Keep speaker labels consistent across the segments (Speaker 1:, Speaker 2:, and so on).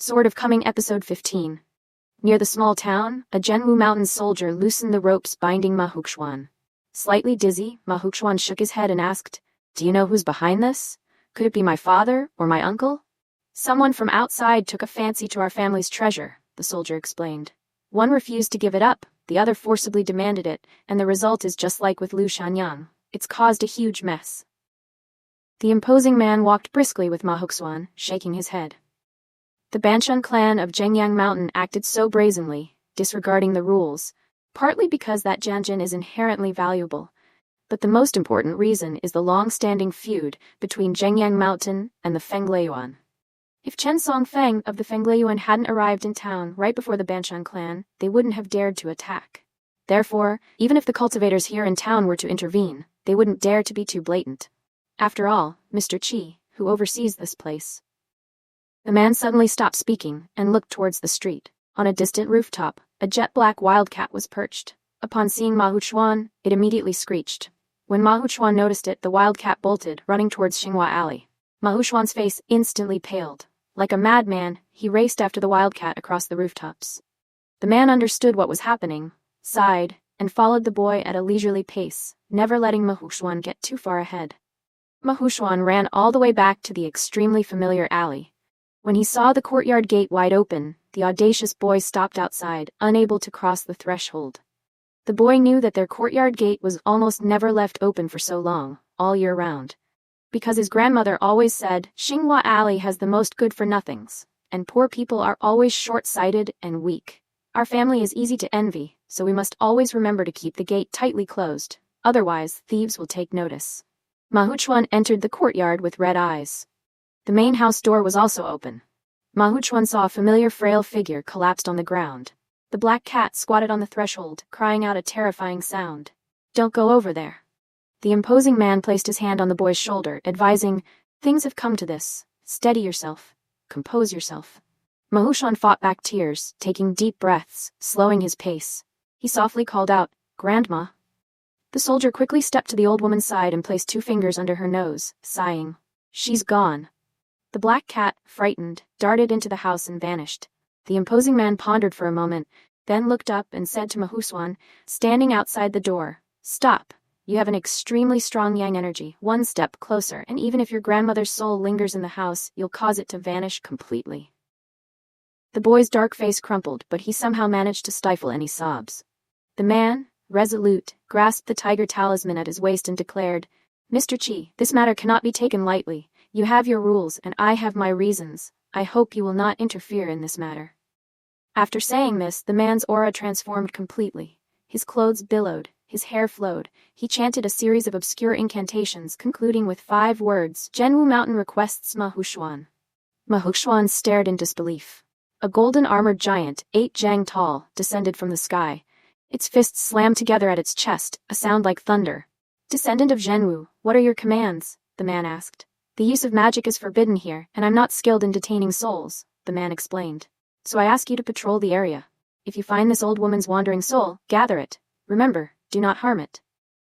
Speaker 1: Sort of Coming Episode 15. Near the small town, a Zhenwu mountain soldier loosened the ropes binding Ma Huxuan. Slightly dizzy, Ma Huxuan shook his head and asked, "Do you know who's behind this? Could it be my father or my uncle?" "Someone from outside took a fancy to our family's treasure," the soldier explained. "One refused to give it up, the other forcibly demanded it, and the result is just like with Lu Shanyang. It's caused a huge mess." The imposing man walked briskly with Ma Huxuan, shaking his head. The Banshun clan of Zhengyang Mountain acted so brazenly, disregarding the rules, partly because that Jianjin is inherently valuable, but the most important reason is the long-standing feud between Zhengyang Mountain and the Fengleiyuan. If Chen Songfeng of the Fengleiyuan hadn't arrived in town right before the Banshun clan, they wouldn't have dared to attack. Therefore, even if the cultivators here in town were to intervene, they wouldn't dare to be too blatant. After all, Mr. Qi, who oversees this place. The man suddenly stopped speaking and looked towards the street. On a distant rooftop, a jet-black wildcat was perched. Upon seeing Ma Huxuan, it immediately screeched. When Ma Huxuan noticed it, the wildcat bolted, running towards Xinghua Alley. Ma Huxuan's face instantly paled. Like a madman, he raced after the wildcat across the rooftops. The man understood what was happening, sighed, and followed the boy at a leisurely pace, never letting Ma Huxuan get too far ahead. Ma Huxuan ran all the way back to the extremely familiar alley. When he saw the courtyard gate wide open, the audacious boy stopped outside, unable to cross the threshold. The boy knew that their courtyard gate was almost never left open for so long, all year round. Because his grandmother always said, "Xinghua Alley has the most good-for-nothings, and poor people are always short-sighted and weak. Our family is easy to envy, so we must always remember to keep the gate tightly closed, otherwise thieves will take notice." Ma Huxuan entered the courtyard with red eyes. The main house door was also open. Ma Huxuan saw a familiar frail figure collapsed on the ground. The black cat squatted on the threshold, crying out a terrifying sound. "Don't go over there." The imposing man placed his hand on the boy's shoulder, advising, "Things have come to this. Steady yourself. Compose yourself." Ma Huxuan fought back tears, taking deep breaths, slowing his pace. He softly called out, "Grandma." The soldier quickly stepped to the old woman's side and placed 2 fingers under her nose, sighing, "She's gone." The black cat, frightened, darted into the house and vanished. The imposing man pondered for a moment, then looked up and said to Ma Huxuan, standing outside the door, "Stop. You have an extremely strong yang energy. One step closer, and even if your grandmother's soul lingers in the house, you'll cause it to vanish completely." The boy's dark face crumpled, but he somehow managed to stifle any sobs. The man, resolute, grasped the tiger talisman at his waist and declared, "Mr. Qi, this matter cannot be taken lightly. You have your rules, and I have my reasons. I hope you will not interfere in this matter." After saying this, the man's aura transformed completely. His clothes billowed, his hair flowed. He chanted a series of obscure incantations, concluding with 5 words, "Zhenwu Mountain requests Ma Huxuan." Ma Huxuan stared in disbelief. A golden armored giant, 8 jang tall, descended from the sky. Its fists slammed together at its chest, a sound like thunder. "Descendant of Zhenwu, what are your commands?" the man asked. "The use of magic is forbidden here, and I'm not skilled in detaining souls," the man explained. "So I ask you to patrol the area. If you find this old woman's wandering soul, gather it. Remember, do not harm it."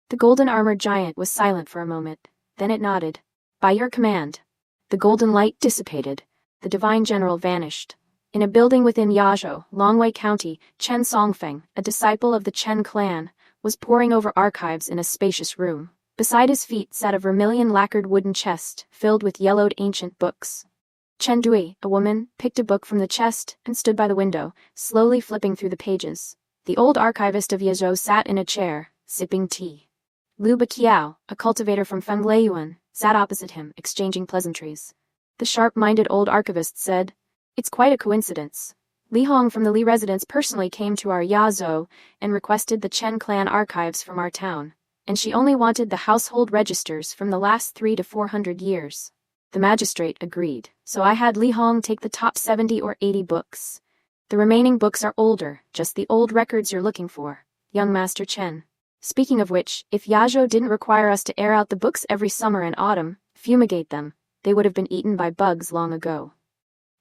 Speaker 1: The golden armored giant was silent for a moment, then it nodded. "By your command." The golden light dissipated. The divine general vanished. In a building within Yazhou, Longwei County, Chen Songfeng, a disciple of the Chen clan, was poring over archives in a spacious room. Beside his feet sat a vermilion lacquered wooden chest filled with yellowed ancient books. Chen Dui, a woman, picked a book from the chest and stood by the window, slowly flipping through the pages. The old archivist of Yazhou sat in a chair, sipping tea. Liu Baqiao, a cultivator from Fengleiyuan, sat opposite him, exchanging pleasantries. The sharp-minded old archivist said, "It's quite a coincidence. Li Hong from the Li residence personally came to our Yazhou and requested the Chen clan archives from our town. And she only wanted the household registers from the last 300 to 400 years. The magistrate agreed, so I had Li Hong take the top 70 or 80 books. The remaining books are older, just the old records you're looking for, young Master Chen. Speaking of which, if Yazhou didn't require us to air out the books every summer and autumn, fumigate them, they would have been eaten by bugs long ago."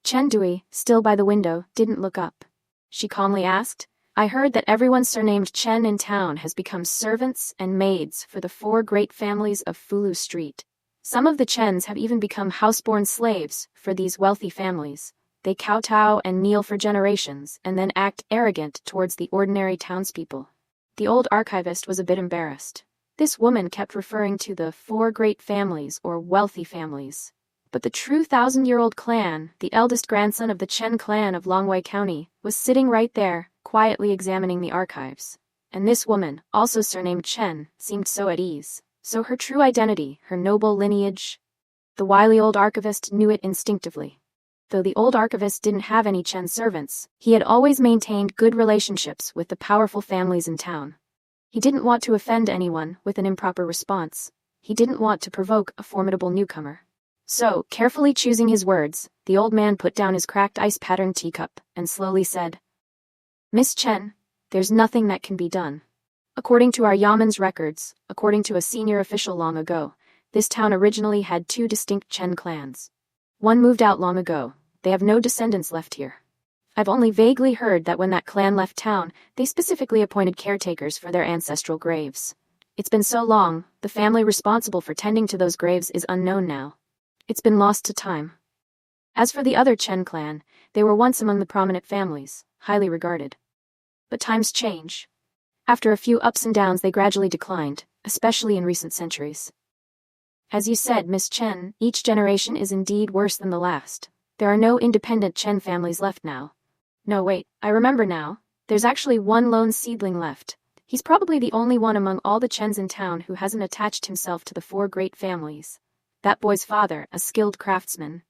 Speaker 1: Chen Dui, still by the window, didn't look up. She calmly asked, "I heard that everyone surnamed Chen in town has become servants and maids for the 4 great families of Fulu Street. Some of the Chens have even become houseborn slaves for these wealthy families. They kowtow and kneel for generations, and then act arrogant towards the ordinary townspeople. The old archivist was a bit embarrassed. This woman kept referring to the 4 great families or wealthy families. But the true 1,000-year-old clan, the eldest grandson of the Chen clan of Donghua County, was sitting right there, quietly examining the archives. And this woman, also surnamed Chen, seemed so at ease. So her true identity, her noble lineage. The wily old archivist knew it instinctively. Though the old archivist didn't have any Chen servants, he had always maintained good relationships with the powerful families in town. He didn't want to offend anyone with an improper response. He didn't want to provoke a formidable newcomer. So, carefully choosing his words, the old man put down his cracked ice-patterned teacup and slowly said, "Miss Chen, there's nothing that can be done. According to our Yaman's records, according to a senior official long ago, this town originally had 2 distinct Chen clans. One moved out long ago. They have no descendants left here. I've only vaguely heard that when that clan left town, they specifically appointed caretakers for their ancestral graves. It's been so long, the family responsible for tending to those graves is unknown now. It's been lost to time. As for the other Chen clan, they were once among the prominent families, highly regarded. But times change. After a few ups and downs they gradually declined, especially in recent centuries. As you said, Miss Chen, each generation is indeed worse than the last. There are no independent Chen families left now. No, wait, I remember now. There's actually one lone seedling left. He's probably the only one among all the Chens in town who hasn't attached himself to the 4 great families. That boy's father, a skilled craftsman,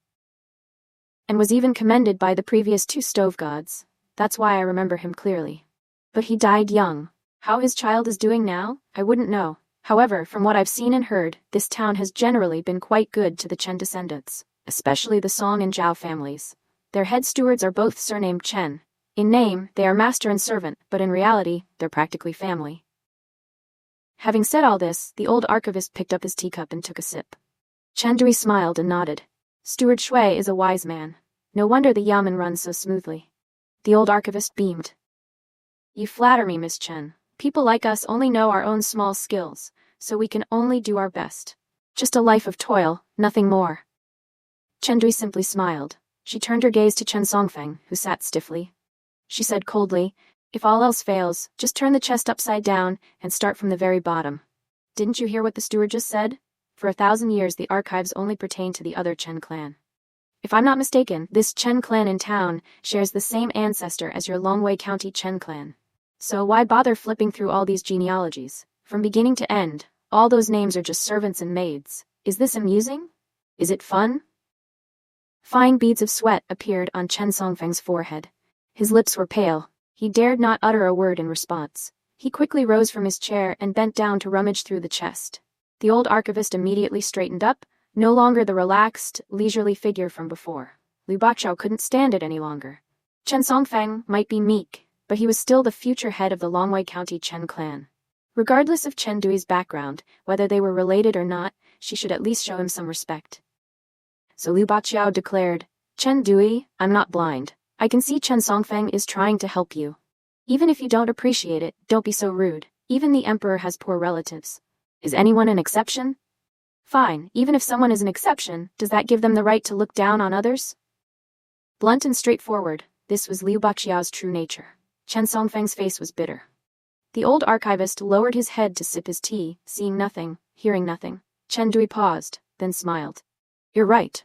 Speaker 1: and was even commended by the previous 2 stove gods. That's why I remember him clearly. But he died young. How his child is doing now, I wouldn't know. However, from what I've seen and heard, this town has generally been quite good to the Chen descendants, especially the Song and Zhao families. Their head stewards are both surnamed Chen. In name, they are master and servant, but in reality, they're practically family." Having said all this, the old archivist picked up his teacup and took a sip. Chen Dui smiled and nodded. Steward Shui is a wise man. No wonder the Yamen runs so smoothly. The old archivist beamed. "You flatter me, Miss Chen. People like us only know our own small skills, so we can only do our best. Just a life of toil, nothing more." Chen Dui simply smiled. She turned her gaze to Chen Songfeng, who sat stiffly. She said coldly, "If all else fails, just turn the chest upside down and start from the very bottom. Didn't you hear what the steward just said? For 1,000 years the archives only pertain to the other Chen clan. If I'm not mistaken, this Chen clan in town shares the same ancestor as your Donghua County Chen clan. So why bother flipping through all these genealogies? From beginning to end, all those names are just servants and maids. Is this amusing? Is it fun?" Fine beads of sweat appeared on Chen Songfeng's forehead. His lips were pale. He dared not utter a word in response. He quickly rose from his chair and bent down to rummage through the chest. The old archivist immediately straightened up, no longer the relaxed, leisurely figure from before. Liu Baqiao couldn't stand it any longer. Chen Songfeng might be meek, but he was still the future head of the Donghua County Chen clan. Regardless of Chen Dui's background, whether they were related or not, she should at least show him some respect. So Liu Baqiao declared, "Chen Dui, I'm not blind. I can see Chen Songfeng is trying to help you. Even if you don't appreciate it, don't be so rude. Even the emperor has poor relatives. Is anyone an exception? Fine, even if someone is an exception, does that give them the right to look down on others?" Blunt and straightforward, this was Liu Baqiao's true nature. Chen Songfeng's face was bitter. The old archivist lowered his head to sip his tea, seeing nothing, hearing nothing. Chen Dui paused, then smiled. "You're right."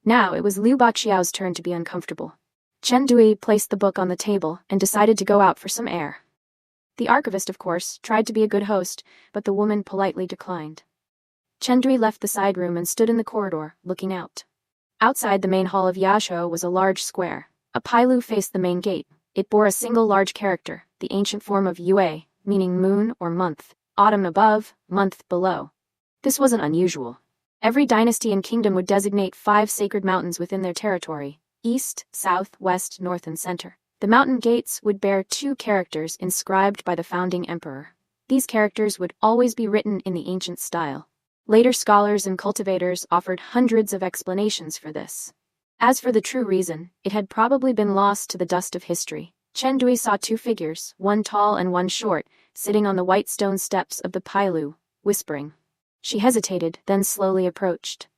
Speaker 1: Now it was Liu Baqiao's turn to be uncomfortable. Chen Dui placed the book on the table and decided to go out for some air. The archivist, of course, tried to be a good host, but the woman politely declined. Chen Dui left the side room and stood in the corridor, looking out. Outside the main hall of Yashou was a large square. A pailu faced the main gate. It bore a single large character, the ancient form of Yue, meaning moon or month, autumn above, month below. This wasn't unusual. Every dynasty and kingdom would designate 5 sacred mountains within their territory: east, south, west, north, and center. The mountain gates would bear 2 characters inscribed by the founding emperor. These characters would always be written in the ancient style. Later scholars and cultivators offered hundreds of explanations for this. As for the true reason, it had probably been lost to the dust of history. Chen Dui saw 2 figures, one tall and one short, sitting on the white stone steps of the pailu, whispering. She hesitated, then slowly approached.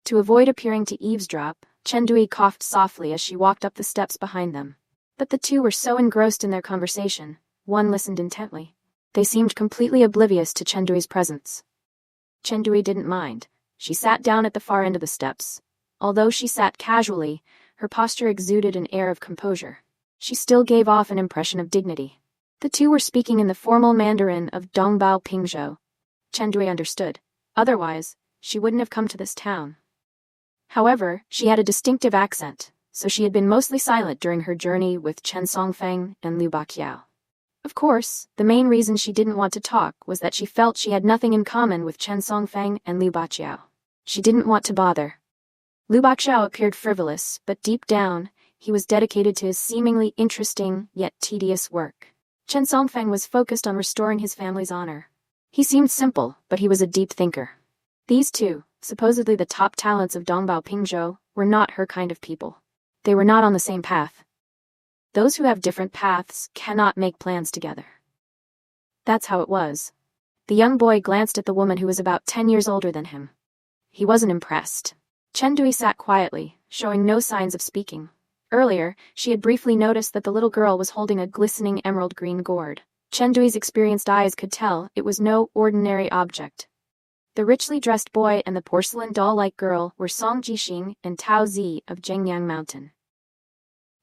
Speaker 1: To avoid appearing to eavesdrop, Chen Dui coughed softly as she walked up the steps behind them. But the two were so engrossed in their conversation, one listened intently. They seemed completely oblivious to Chen Dui's presence. Chen Dui didn't mind. She sat down at the far end of the steps. Although she sat casually, her posture exuded an air of composure. She still gave off an impression of dignity. The two were speaking in the formal Mandarin of Dongbao Pingzhou. Chen Dui understood. Otherwise, she wouldn't have come to this town. However, she had a distinctive accent, so she had been mostly silent during her journey with Chen Songfeng and Liu Baqiao. Of course, the main reason she didn't want to talk was that she felt she had nothing in common with Chen Songfeng and Liu Baqiao. She didn't want to bother. Liu Baqiao appeared frivolous, but deep down, he was dedicated to his seemingly interesting yet tedious work. Chen Songfeng was focused on restoring his family's honor. He seemed simple, but he was a deep thinker. These two, supposedly the top talents of Dongbao Pingzhou, were not her kind of people. They were not on the same path. Those who have different paths cannot make plans together. That's how it was. The young boy glanced at the woman who was about 10 years older than him. He wasn't impressed. Chen Dui sat quietly, showing no signs of speaking. Earlier, she had briefly noticed that the little girl was holding a glistening emerald green gourd. Chen Dui's experienced eyes could tell it was no ordinary object. The richly dressed boy and the porcelain doll-like girl were Song Jixing and Tao Zi of Zhengyang Mountain.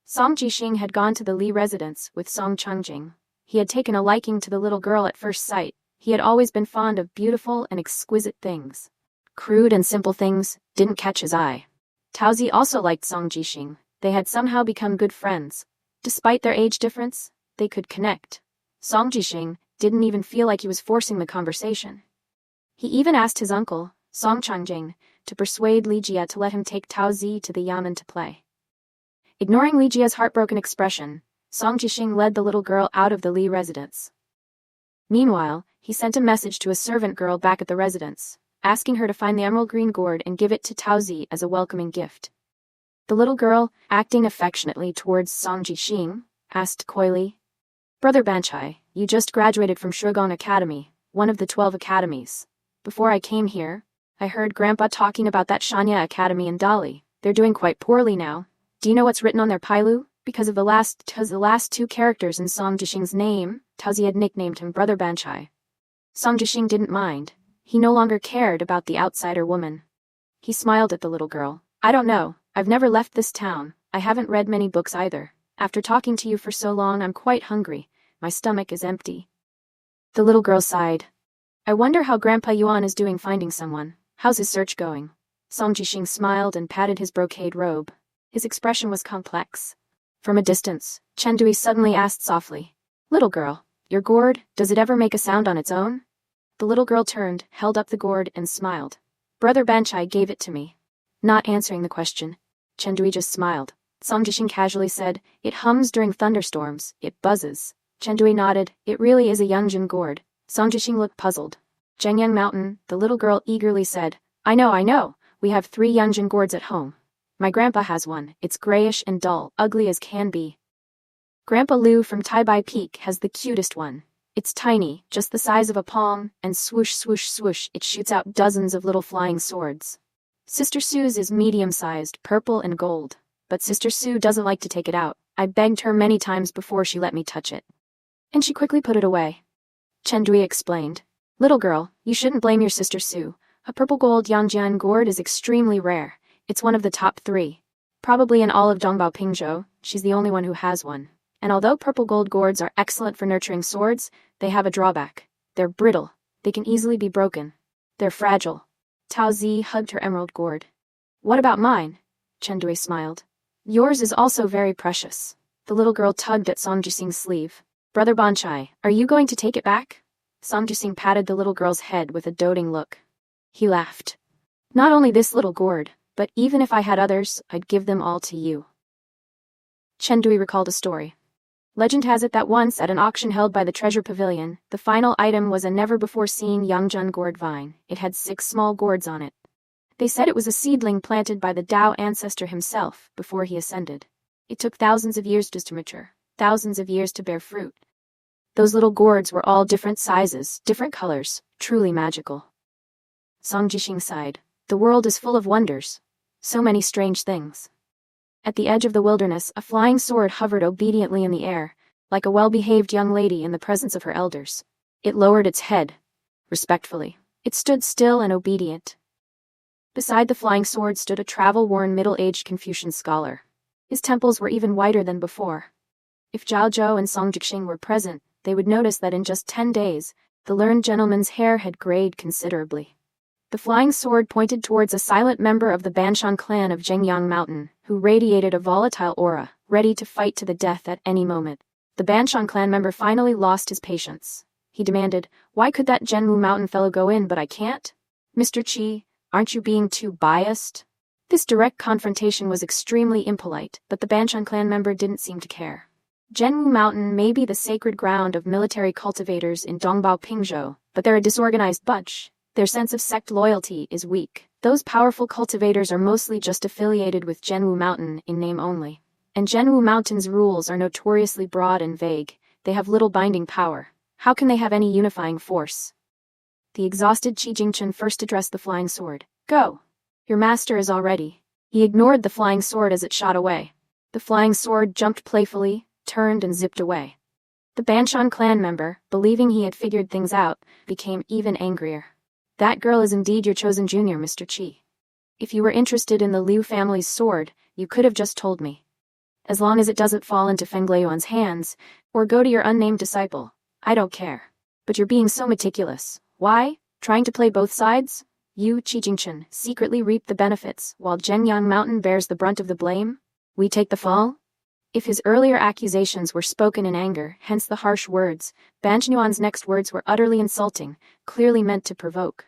Speaker 1: Song Jixing had gone to the Li residence with Song Changjing. He had taken a liking to the little girl at first sight. He had always been fond of beautiful and exquisite things. Crude and simple things didn't catch his eye. Tao Zi also liked Song Jixing. They had somehow become good friends. Despite their age difference, they could connect. Song Jixing didn't even feel like he was forcing the conversation. He even asked his uncle, Song Changjing, to persuade Li Jia to let him take Tao Zi to the yamen to play. Ignoring Li Jia's heartbroken expression, Song Jixing led the little girl out of the Li residence. Meanwhile, he sent a message to a servant girl back at the residence, asking her to find the emerald green gourd and give it to Tao Zi as a welcoming gift. The little girl, acting affectionately towards Song Jixing, asked coyly, "Brother Banchai, you just graduated from Shugong Academy, one of the 12 academies. Before I came here, I heard Grandpa talking about that Shanya Academy in Dali. They're doing quite poorly now. Do you know what's written on their Pailu? Because of the last two characters in Song Jixing's name, Tao Zi had nicknamed him Brother Banchai." Song Jixing didn't mind. He no longer cared about the outsider woman. He smiled at the little girl. "I don't know. I've never left this town. I haven't read many books either. After talking to you for so long, I'm quite hungry. My stomach is empty." The little girl sighed. "I wonder how Grandpa Yuan is doing finding someone. How's his search going?" Song Jixing smiled and patted his brocade robe. His expression was complex. From a distance, Chen Dui suddenly asked softly, "Little girl, your gourd, does it ever make a sound on its own?" The little girl turned, held up the gourd, and smiled. "Brother Banchai gave it to me." Not answering the question, Chen Dui just smiled. Song Jixing casually said, "It hums during thunderstorms, it buzzes." Chen Dui nodded. "It really is a Yungjin gourd." Song Jixing looked puzzled. "Zhengyang Mountain," the little girl eagerly said. I know. We have 3 Yungjin gourds at home. My grandpa has one. It's grayish and dull, ugly as can be. Grandpa Liu from Taibai Peak has the cutest one. It's tiny, just the size of a palm, and swoosh swoosh swoosh, it shoots out dozens of little flying swords. Sister Sue's is medium-sized, purple and gold. But Sister Sue doesn't like to take it out. I begged her many times before she let me touch it. And she quickly put it away. Chen Dui explained. "Little girl, you shouldn't blame your Sister Sue. A purple gold Yangjian gourd is extremely rare. It's one of the top 3. Probably in all of Dongbao Pingzhou, she's the only one who has one. And although purple gold gourds are excellent for nurturing swords, they have a drawback. They're brittle. They can easily be broken. They're fragile." Tao Zi hugged her emerald gourd. "What about mine?" Chen Dui smiled. "Yours is also very precious." The little girl tugged at Song Jixing's sleeve. "Brother Banchai, are you going to take it back?" Song Jixing patted the little girl's head with a doting look. He laughed. "Not only this little gourd, but even if I had others, I'd give them all to you." Chen Dui recalled a story. Legend has it that once at an auction held by the Treasure Pavilion, the final item was a never-before-seen Yangjian gourd vine. It had 6 small gourds on it. They said it was a seedling planted by the Tao ancestor himself before he ascended. It took thousands of years just to mature, thousands of years to bear fruit. Those little gourds were all different sizes, different colors, truly magical. Song Jixing sighed. "The world is full of wonders." So many strange things. At the edge of the wilderness, a flying sword hovered obediently in the air, like a well-behaved young lady in the presence of her elders. It lowered its head, respectfully. It stood still and obedient. Beside the flying sword stood a travel-worn middle-aged Confucian scholar. His temples were even whiter than before. If Zhao Zhou and Song Jixing were present, they would notice that in just 10 days, the learned gentleman's hair had grayed considerably. The flying sword pointed towards a silent member of the Banshan clan of Zhengyang Mountain, who radiated a volatile aura, ready to fight to the death at any moment. The Banshan clan member finally lost his patience. He demanded, "Why could that Zhenwu Mountain fellow go in but I can't? Mr. Qi, aren't you being too biased?" This direct confrontation was extremely impolite, but the Banshan clan member didn't seem to care. Zhenwu Mountain may be the sacred ground of military cultivators in Dongbao Pingzhou, but they're a disorganized bunch. Their sense of sect loyalty is weak. Those powerful cultivators are mostly just affiliated with Zhenwu Mountain in name only. And Zhenwu Mountain's rules are notoriously broad and vague. They have little binding power. How can they have any unifying force? The exhausted Qi Jingchen first addressed the flying sword. "Go. Your master is all ready." He ignored the flying sword as it shot away. The flying sword jumped playfully, turned and zipped away. The Banshan clan member, believing he had figured things out, became even angrier. "That girl is indeed your chosen junior, Mr. Qi. If you were interested in the Liu family's sword, you could have just told me. As long as it doesn't fall into Feng Leiyuan's hands, or go to your unnamed disciple, I don't care. But you're being so meticulous. Why? Trying to play both sides? You, Qi Jingchen, secretly reap the benefits, while Zhengyang Mountain bears the brunt of the blame? We take the fall?" If his earlier accusations were spoken in anger, hence the harsh words, Ban Zhenyuan's next words were utterly insulting, clearly meant to provoke.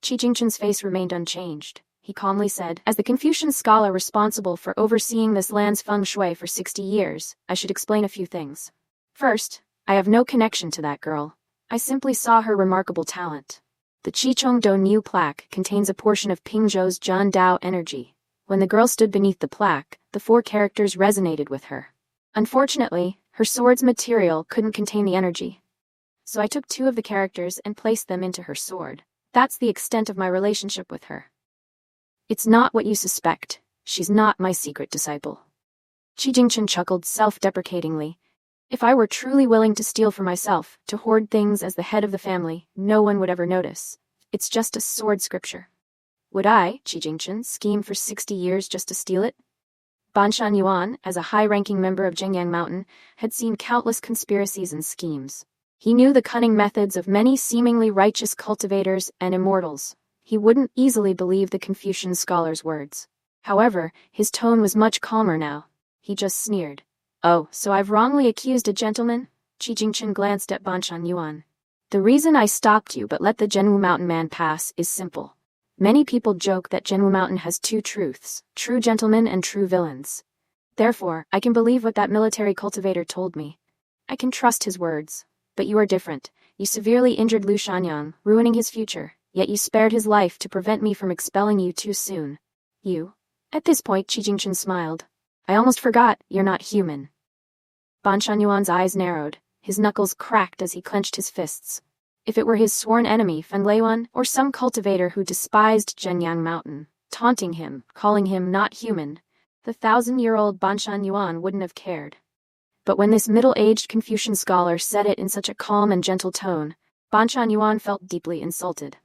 Speaker 1: Qi Jingchen's face remained unchanged. He calmly said, "As the Confucian scholar responsible for overseeing this land's feng shui for 60 years, I should explain a few things. First, I have no connection to that girl. I simply saw her remarkable talent. The Chichong Do Niu plaque contains a portion of Pingzhou's Zhan Dao energy. When the girl stood beneath the plaque, the 4 characters resonated with her. Unfortunately, her sword's material couldn't contain the energy. So I took 2 of the characters and placed them into her sword. That's the extent of my relationship with her. It's not what you suspect. She's not my secret disciple." Qi Jingchen chuckled self-deprecatingly. "If I were truly willing to steal for myself, to hoard things as the head of the family, no one would ever notice. It's just a sword scripture. Would I, Qi Jingchen, scheme for 60 years just to steal it?" Banshan Yuan, as a high-ranking member of Zhengyang Mountain, had seen countless conspiracies and schemes. He knew the cunning methods of many seemingly righteous cultivators and immortals. He wouldn't easily believe the Confucian scholar's words. However, his tone was much calmer now. He just sneered. "Oh, so I've wrongly accused a gentleman?" Qi Jingchen glanced at Banshan Yuan. "The reason I stopped you but let the Zhenwu Mountain man pass is simple. Many people joke that Zhenwu Mountain has 2 truths, true gentlemen and true villains. Therefore, I can believe what that military cultivator told me. I can trust his words. But you are different. You severely injured Liu Shanyang, ruining his future, yet you spared his life to prevent me from expelling you too soon. You?" At this point, Qi Jingchen smiled. "I almost forgot, you're not human." Banshan Yuan's eyes narrowed. His knuckles cracked as he clenched his fists. If it were his sworn enemy, Feng Leiyuan, or some cultivator who despised Zhengyang Mountain, taunting him, calling him not human, the 1,000-year-old Banshan Yuan wouldn't have cared. But when this middle-aged Confucian scholar said it in such a calm and gentle tone, Banshan Yuan felt deeply insulted.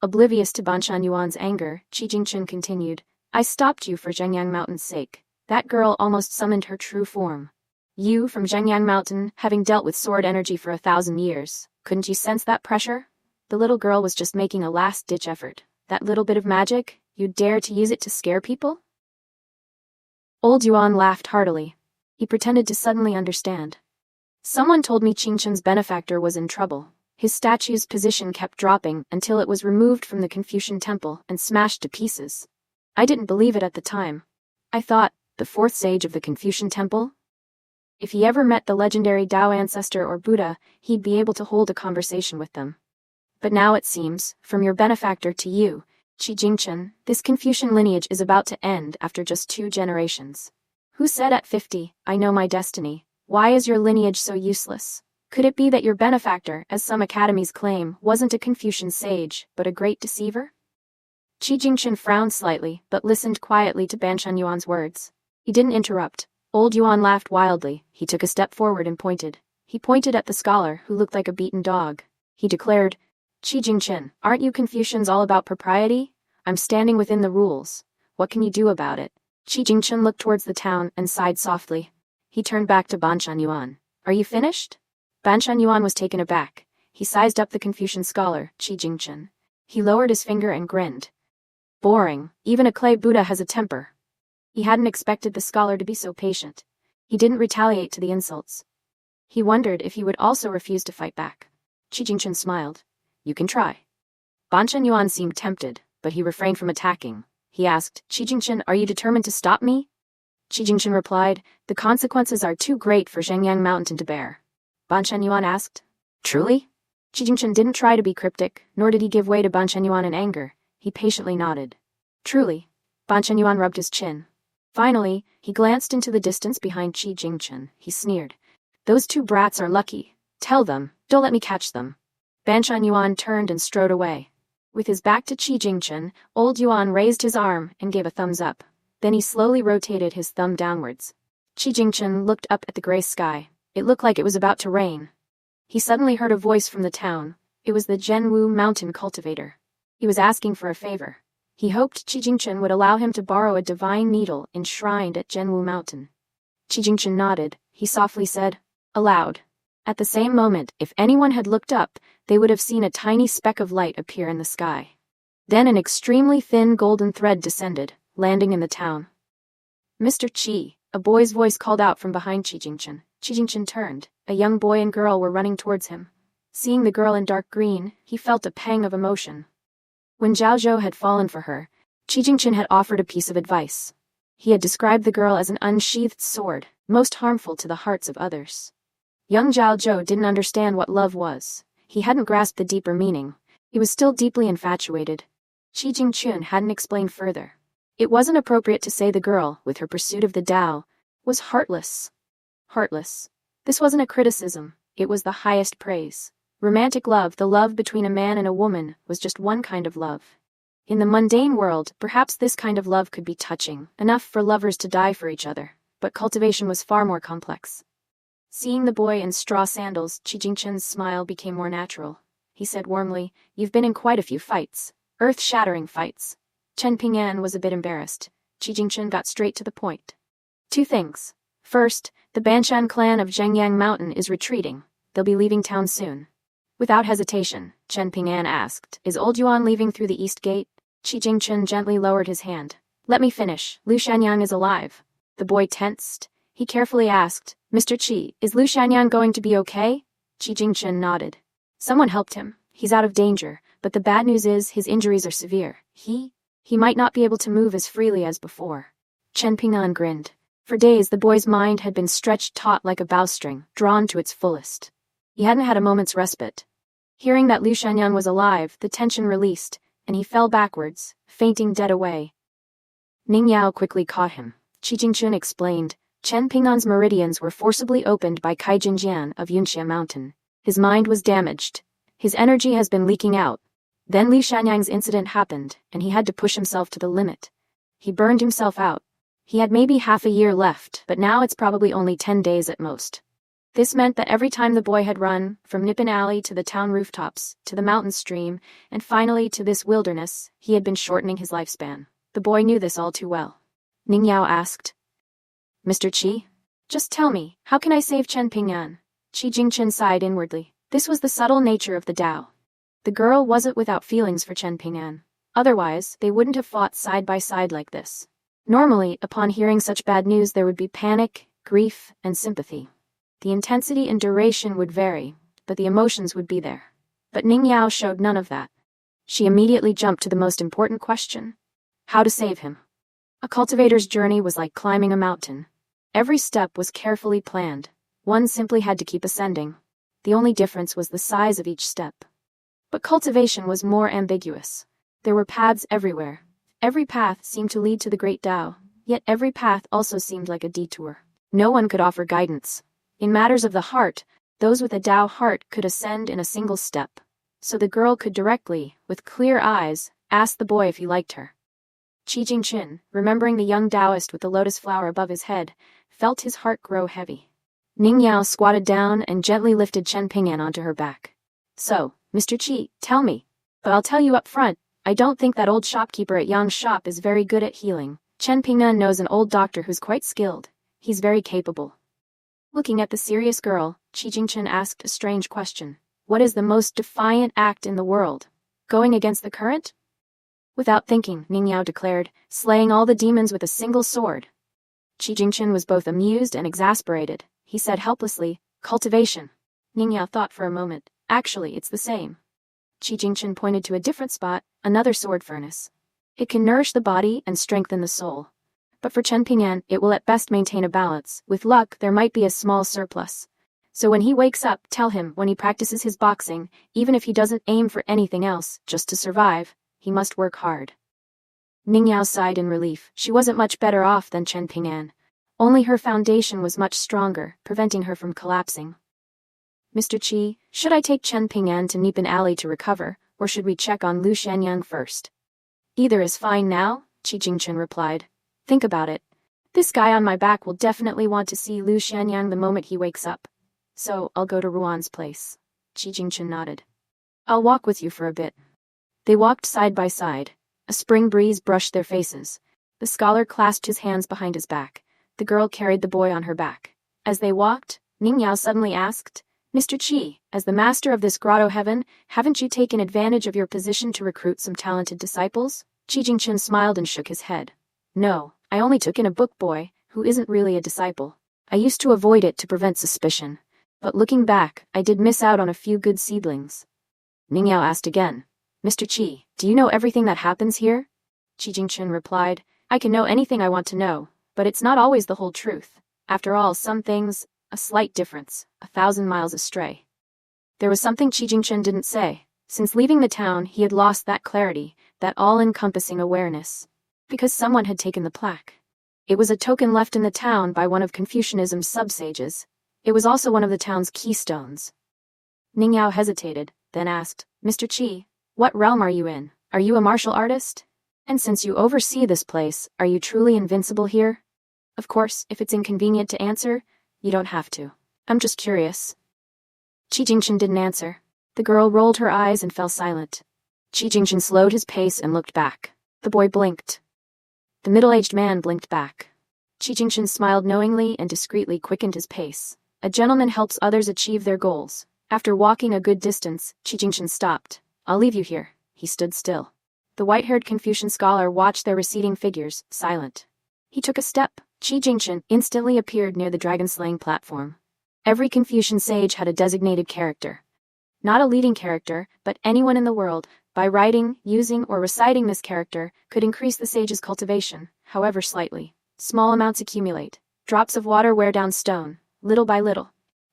Speaker 1: Oblivious to Banshan Yuan's anger, Qi Jingchen continued, "I stopped you for Zhengyang Mountain's sake. That girl almost summoned her true form. You, from Zhengyang Mountain, having dealt with sword energy for 1,000 years, couldn't you sense that pressure? The little girl was just making a last-ditch effort. That little bit of magic, you'd dare to use it to scare people?" Old Yuan laughed heartily. He pretended to suddenly understand. "Someone told me Qingchen's benefactor was in trouble. His statue's position kept dropping until it was removed from the Confucian temple and smashed to pieces. I didn't believe it at the time. I thought, the 4th sage of the Confucian temple? If he ever met the legendary Tao ancestor or Buddha, he'd be able to hold a conversation with them. But now it seems, from your benefactor to you, Qi Jingchen, this Confucian lineage is about to end after just 2 generations. Who said at 50, I know my destiny? Why is your lineage so useless? Could it be that your benefactor, as some academies claim, wasn't a Confucian sage, but a great deceiver?" Qi Jingchen frowned slightly, but listened quietly to Banshan Yuan's words. He didn't interrupt. Old Yuan laughed wildly. He took a step forward and pointed. He pointed at the scholar, who looked like a beaten dog. He declared, "Qi Jingchen, aren't you Confucians all about propriety? I'm standing within the rules. What can you do about it?" Qi Jingchen looked towards the town and sighed softly. He turned back to Banshan Yuan. "Are you finished?" Banshan Yuan was taken aback. He sized up the Confucian scholar, Qi Jingchen. He lowered his finger and grinned. "Boring. Even a clay Buddha has a temper." He hadn't expected the scholar to be so patient. He didn't retaliate to the insults. He wondered if he would also refuse to fight back. Qi Jingchen smiled. "You can try." Banshan Yuan seemed tempted, but he refrained from attacking. He asked, "Qi Jingchen, are you determined to stop me?" Qi Jingchen replied, "The consequences are too great for Zhengyang Mountain to bear." Banshan Yuan asked, "Truly?" Qi Jingchen didn't try to be cryptic, nor did he give way to Banshan Yuan in anger. He patiently nodded. "Truly." Banshan Yuan rubbed his chin. Finally, he glanced into the distance behind Qi Jingchen. He sneered. "Those two brats are lucky. Tell them, don't let me catch them." Banshan Yuan turned and strode away. With his back to Qi Jingchen, old Yuan raised his arm and gave a thumbs up. Then he slowly rotated his thumb downwards. Qi Jingchen looked up at the gray sky. It looked like it was about to rain. He suddenly heard a voice from the town. It was the Zhenwu mountain cultivator. He was asking for a favor. He hoped Qi Jingchen would allow him to borrow a divine needle enshrined at Zhenwu mountain. Qi Jingchen nodded. He softly said, aloud. At the same moment, if anyone had looked up, they would have seen a tiny speck of light appear in the sky. Then an extremely thin golden thread descended, landing in the town. "Mr. Qi," a boy's voice called out from behind Qi Jingchen. Qi Jingchen turned. A young boy and girl were running towards him. Seeing the girl in dark green, he felt a pang of emotion. When Zhao Zhou had fallen for her, Qi Jingchen had offered a piece of advice. He had described the girl as an unsheathed sword, most harmful to the hearts of others. Young Zhao Zhou didn't understand what love was. He hadn't grasped the deeper meaning. He was still deeply infatuated. Qi Jingchen hadn't explained further. It wasn't appropriate to say the girl, with her pursuit of the Tao, was heartless. Heartless. This wasn't a criticism. It was the highest praise. Romantic love, the love between a man and a woman, was just one kind of love. In the mundane world, perhaps this kind of love could be touching, enough for lovers to die for each other, but cultivation was far more complex. Seeing the boy in straw sandals, Qi Jingchen's smile became more natural. He said warmly, "You've been in quite a few fights. Earth-shattering fights." Chen Ping'an was a bit embarrassed. Qi Jingchen got straight to the point. "Two things. First, the Banshan clan of Zhengyang Mountain is retreating. They'll be leaving town soon." Without hesitation, Chen Ping'an asked, "Is old Yuan leaving through the east gate?" Qi Jingchen gently lowered his hand. "Let me finish. Lu Shanyang is alive." The boy tensed. He carefully asked, "Mr. Qi, is Lu Shanyang going to be okay?" Qi Jingchen nodded. "Someone helped him. He's out of danger, but the bad news is his injuries are severe. He might not be able to move as freely as before." Chen Ping'an grinned. For days the boy's mind had been stretched taut like a bowstring, drawn to its fullest. He hadn't had a moment's respite. Hearing that Lu Shanyang was alive, the tension released, and he fell backwards, fainting dead away. Ning Yao quickly caught him. Qi Jingchen explained, Chen Ping'an's meridians were forcibly opened by Kai Jinjian of Yunxia Mountain. His mind was damaged. His energy has been leaking out. Then Lu Shanyang's incident happened, and he had to push himself to the limit. He burned himself out. He had maybe half a year left, but now it's probably only 10 days at most. This meant that every time the boy had run, from Nippon Alley to the town rooftops, to the mountain stream, and finally to this wilderness, he had been shortening his lifespan. The boy knew this all too well. Ning Yao asked, "Mr. Qi? Just tell me, how can I save Chen Ping'an?" Qi Jingchen sighed inwardly. This was the subtle nature of the Tao. The girl wasn't without feelings for Chen Ping'an. Otherwise, they wouldn't have fought side by side like this. Normally, upon hearing such bad news there would be panic, grief, and sympathy. The intensity and duration would vary, but the emotions would be there. But Ning Yao showed none of that. She immediately jumped to the most important question: how to save him. A cultivator's journey was like climbing a mountain. Every step was carefully planned. One simply had to keep ascending. The only difference was the size of each step. But cultivation was more ambiguous. There were paths everywhere. Every path seemed to lead to the great Tao, yet every path also seemed like a detour. No one could offer guidance. In matters of the heart, those with a Tao heart could ascend in a single step. So the girl could directly, with clear eyes, asked the boy if he liked her. Qi Jingqun, remembering the young Taoist with the lotus flower above his head, felt his heart grow heavy. Ning Yao squatted down and gently lifted Chen Ping'an onto her back. So, Mr. Qi, tell me. But I'll tell you up front, I don't think that old shopkeeper at Yang's shop is very good at healing. Chen Ping'an knows an old doctor who's quite skilled. He's very capable. Looking at the serious girl, Qi Jingqun asked a strange question. What is the most defiant act in the world? Going against the current? Without thinking, Ning Yao declared, slaying all the demons with a single sword. Qi Jingqun was both amused and exasperated. He said helplessly, cultivation. Ning Yao thought for a moment. Actually, it's the same. Qi Jingqun pointed to a different spot, another sword furnace. It can nourish the body and strengthen the soul. But for Chen Ping'an, it will at best maintain a balance. With luck, there might be a small surplus. So when he wakes up, tell him when he practices his boxing, even if he doesn't aim for anything else, just to survive, he must work hard. Ning Yao sighed in relief. She wasn't much better off than Chen Ping'an. Only her foundation was much stronger, preventing her from collapsing. Mr. Qi, should I take Chen Ping'an to Nipin Alley to recover, or should we check on Lu Shanyang first? Either is fine now, Qi Jingqun replied. Think about it. This guy on my back will definitely want to see Lu Shanyang the moment he wakes up. So, I'll go to Ruan's place. Qi Jingqun nodded. I'll walk with you for a bit. They walked side by side. A spring breeze brushed their faces. The scholar clasped his hands behind his back. The girl carried the boy on her back. As they walked, Ning Yao suddenly asked, Mr. Qi, as the master of this grotto-heaven, haven't you taken advantage of your position to recruit some talented disciples? Qi Jingqun smiled and shook his head. No, I only took in a book boy, who isn't really a disciple. I used to avoid it to prevent suspicion. But looking back, I did miss out on a few good seedlings. Ning Yao asked again, Mr. Qi, do you know everything that happens here? Qi Jingqun replied, I can know anything I want to know, but it's not always the whole truth. After all, some things, a slight difference, 1,000 miles astray. There was something Qi Jingqun didn't say. Since leaving the town, he had lost that clarity, that all-encompassing awareness. Because someone had taken the plaque. It was a token left in the town by one of Confucianism's sub-sages. It was also one of the town's keystones. Ning Yao hesitated, then asked, Mr. Qi, what realm are you in? Are you a martial artist? And since you oversee this place, are you truly invincible here? Of course, if it's inconvenient to answer, you don't have to. I'm just curious. Qi Jingqun didn't answer. The girl rolled her eyes and fell silent. Qi Jingqun slowed his pace and looked back. The boy blinked. The middle-aged man blinked back. Qi Jingqun smiled knowingly and discreetly quickened his pace. A gentleman helps others achieve their goals. After walking a good distance, Qi Jingqun stopped. I'll leave you here. He stood still. The white-haired Confucian scholar watched their receding figures, silent. He took a step. Qi Jingqun instantly appeared near the dragon-slaying platform. Every Confucian sage had a designated character. Not a leading character, but anyone in the world, by writing, using, or reciting this character, could increase the sage's cultivation, however slightly. Small amounts accumulate. Drops of water wear down stone, little by little.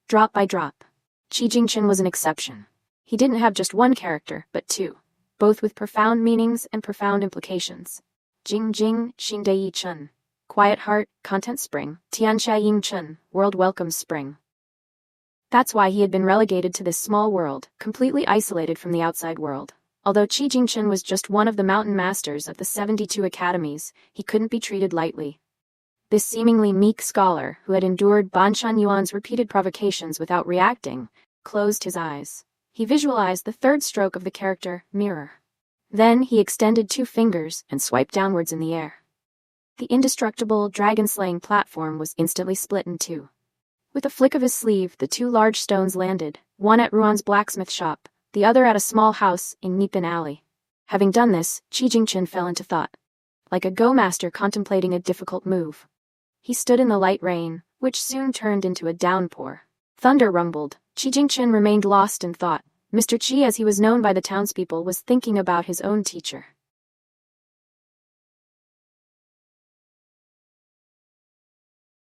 Speaker 1: Drop by drop. Qi Jingqun was an exception. He didn't have just one character, but two, both with profound meanings and profound implications. Jing Jing, Xin Dei Chun. Quiet heart, content spring. Tian Xia Ying Chun, world welcomes spring. That's why he had been relegated to this small world, completely isolated from the outside world. Although Qi Jingqun was just one of the mountain masters of the 72 academies, he couldn't be treated lightly. This seemingly meek scholar, who had endured Ban Shan Yuan's repeated provocations without reacting, closed his eyes. He visualized the third stroke of the character, mirror. Then he extended 2 fingers and swiped downwards in the air. The indestructible, dragon-slaying platform was instantly split in 2. With a flick of his sleeve, the 2 large stones landed, one at Ruan's blacksmith shop, the other at a small house in Nipin Alley. Having done this, Qi Jingqun fell into thought. Like a go-master contemplating a difficult move. He stood in the light rain, which soon turned into a downpour. Thunder rumbled. Qi Jingqun remained lost in thought. Mr. Qi, as he was known by the townspeople, was thinking about his own teacher.